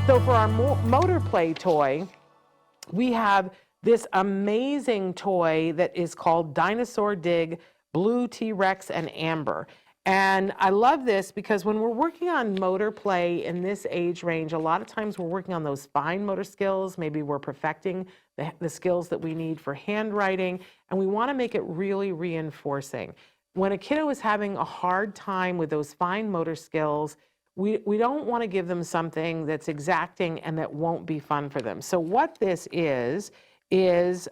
So for our motor play toy, we have this amazing toy that is called Dinosaur Dig Blue T-Rex and Amber. And I love this because when we're working on motor play in this age range, a lot of times we're working on those fine motor skills. Maybe we're perfecting the skills that we need for handwriting, and we want to make it really reinforcing. When a kiddo is having a hard time with those fine motor skills, we don't want to give them something that's exacting and that won't be fun for them. So what this is it's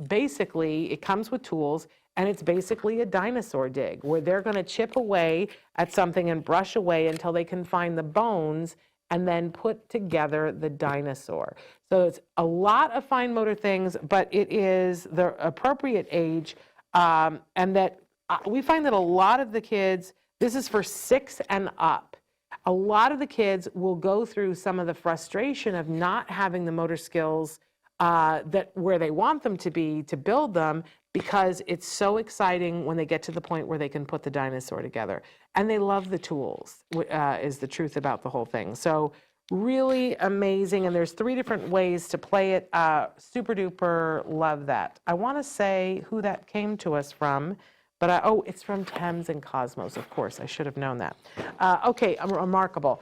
basically, it comes with tools, and it's basically a dinosaur dig where they're going to chip away at something and brush away until they can find the bones and then put together the dinosaur. So it's a lot of fine motor things, but it is the appropriate age, and that we find that a lot of the kids, this is for 6 and up. A lot of the kids will go through some of the frustration of not having the motor skills where they want them to be to build them, because it's so exciting when they get to the point where they can put the dinosaur together. And they love the tools, is the truth about the whole thing. So really amazing, and there's 3 different ways to play it. Super duper love that. I want to say who that came to us from. But oh, it's from 𝗃𝗗𝗂𝗧, of course. I should have known that. Okay, remarkable.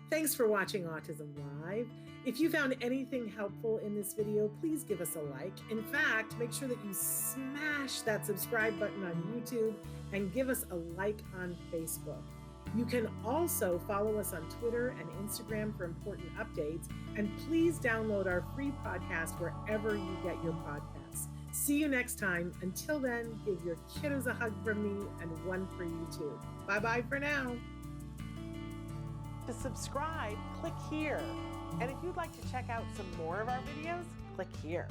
Thanks for watching Autism Live. If you found anything helpful in this video, please give us a like. In fact, make sure that you smash that subscribe button on YouTube and give us a like on Facebook. You can also follow us on Twitter and Instagram for important updates. And please download our free podcast wherever you get your podcasts. See you next time. Until then, give your kiddos a hug from me and one for you too. Bye-bye for now. To subscribe, click here. And if you'd like to check out some more of our videos, click here.